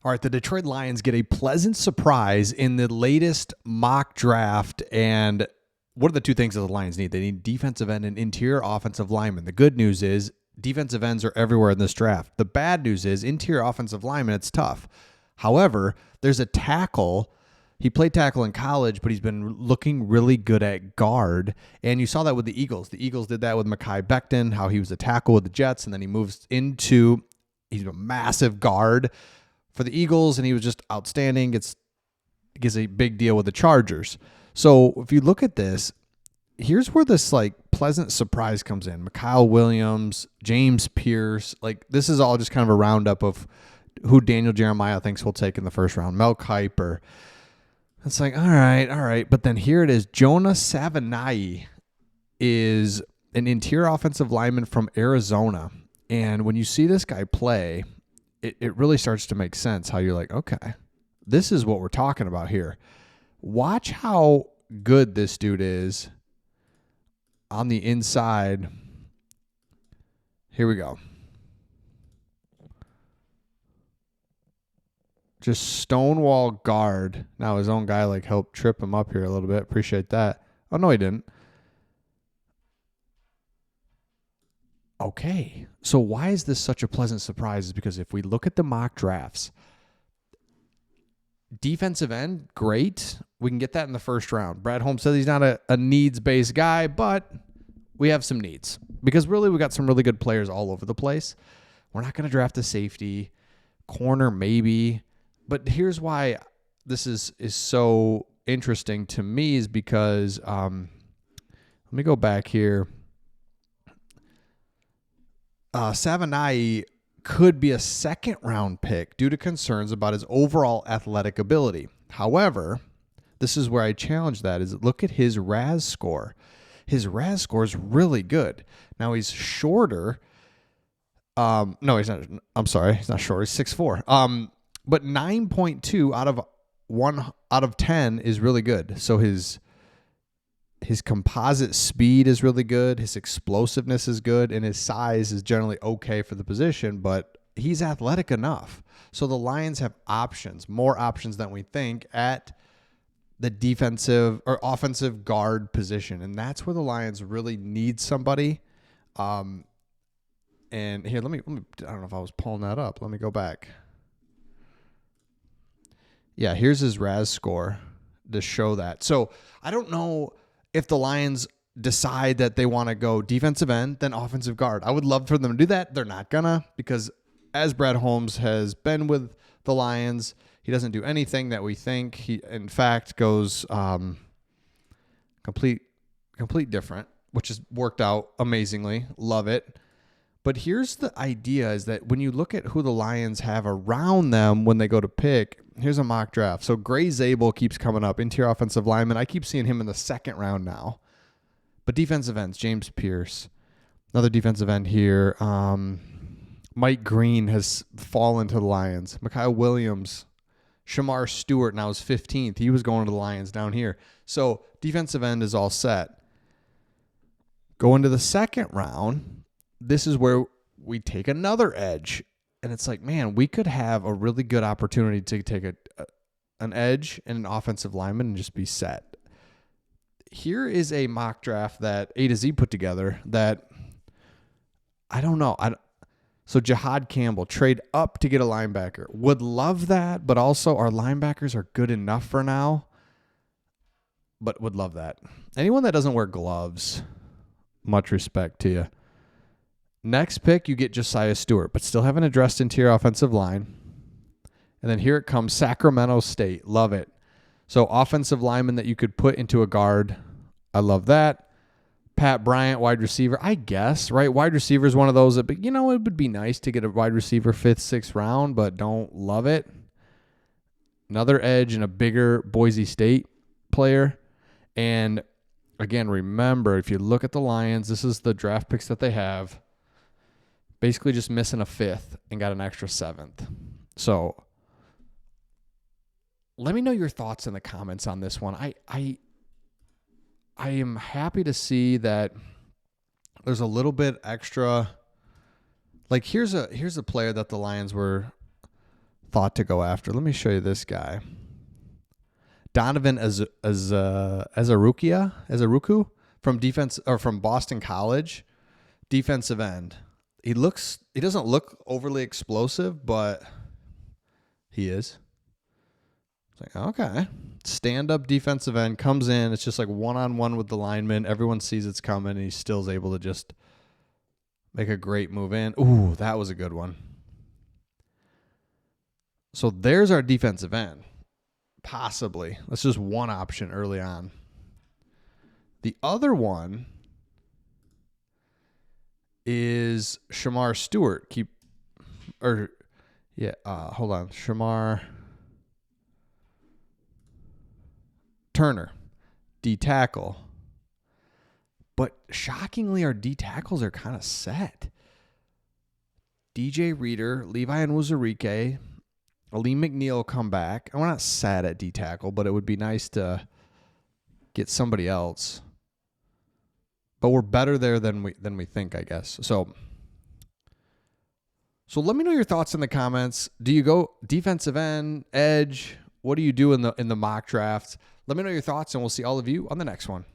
All right, the Detroit Lions get a pleasant surprise in the latest mock draft. And what are the two things that the Lions need? They need defensive end and interior offensive lineman. The good news is defensive ends are everywhere in this draft. The bad news is interior offensive lineman, it's tough. However, there's a tackle. He played tackle in college, but he's been looking really good at guard. And you saw that with the Eagles. The Eagles did that with Mekhi Becton, how he was a tackle with the Jets, and then he moves into, he's a massive guard for the Eagles, and he was just outstanding. Gets a big deal with the Chargers. So if you look at this, here's where this like pleasant surprise comes in. Mykal Williams, James Pierce, like this is all just kind of a roundup of who Daniel Jeremiah thinks will take in the first round. Mel Kiper. It's like, all right. But then here it is. Jonah Savaiinaea is an interior offensive lineman from Arizona. And when you see this guy play, it really starts to make sense how you're like, okay, this is what we're talking about here. Watch how good this dude is on the inside. Here we go. Just stonewall guard. Now his own guy like helped trip him up here a little bit. Appreciate that. Oh, no, he didn't. Okay, so why is this such a pleasant surprise? Is because if we look at the mock drafts, defensive end, great. We can get that in the first round. Brad Holmes says he's not a needs-based guy, but we have some needs. Because really, we got some really good players all over the place. We're not going to draft a safety. Corner, maybe. But here's why this is so interesting to me is because, let me go back here. Savaiinaea could be a second-round pick due to concerns about his overall athletic ability. However, this is where I challenge that, is look at his RAS score. His RAS score is really good. Now, he's shorter. No, he's not. I'm sorry. He's not short. He's 6'4". But 9.2 out of 10 is really good. So his composite speed is really good. His explosiveness is good. And his size is generally okay for the position, but he's athletic enough. So the Lions have options, more options than we think at the defensive or offensive guard position. And that's where the Lions really need somebody. And here, I don't know if I was pulling that up. Let me go back. Yeah, here's his RAS score to show that. So I don't know if the Lions decide that they want to go defensive end, then offensive guard. I would love for them to do that. They're not gonna, because as Brad Holmes has been with the Lions, he doesn't do anything that we think. He, in fact, goes complete different, which has worked out amazingly. Love it. But here's the idea is that when you look at who the Lions have around them when they go to pick, here's a mock draft. So Gray Zabel keeps coming up, interior offensive lineman. I keep seeing him in the second round now. But defensive ends, James Pierce, another defensive end here. Mike Green has fallen to the Lions. Mykal Williams, Shamar Stewart now is 15th. He was going to the Lions down here. So defensive end is all set. Go into the second round. This is where we take another edge. And it's like, man, we could have a really good opportunity to take an edge and an offensive lineman and just be set. Here is a mock draft that A to Z put together that I don't know. So Jihad Campbell, trade up to get a linebacker. Would love that, but also our linebackers are good enough for now. But would love that. Anyone that doesn't wear gloves, much respect to you. Next pick, you get Josiah Stewart, but still haven't addressed interior offensive line. And then here it comes, Sacramento State. Love it. So offensive lineman that you could put into a guard. I love that. Pat Bryant, wide receiver. I guess, right? Wide receiver is one of those that, but it would be nice to get a wide receiver 5th, 6th round, but don't love it. Another edge and a bigger Boise State player. And again, remember, if you look at the Lions, this is the draft picks that they have. Basically just missing a 5th and got an extra 7th. So let me know your thoughts in the comments on this one. I am happy to see that there's a little bit extra. Like here's a player that the Lions were thought to go after. Let me show you this guy. Donovan Azaruku from defense or from Boston College, defensive end. He doesn't look overly explosive, but he is. It's like, okay. Stand-up defensive end comes in. It's just like one-on-one with the lineman. Everyone sees it's coming, and he still is able to just make a great move in. Ooh, that was a good one. So there's our defensive end. Possibly. That's just one option early on. The other one is Shamar Stewart. Hold on. Shamar Turner, D tackle. But shockingly, our D tackles are kind of set. DJ Reader, Levi Onwuzurike, Aleem McNeil come back. And we're not sad at D tackle, but it would be nice to get somebody else. But we're better there than we think, I guess. So let me know your thoughts in the comments. Do you go defensive end, edge? What do you do in the mock draft? Let me know your thoughts, and we'll see all of you on the next one.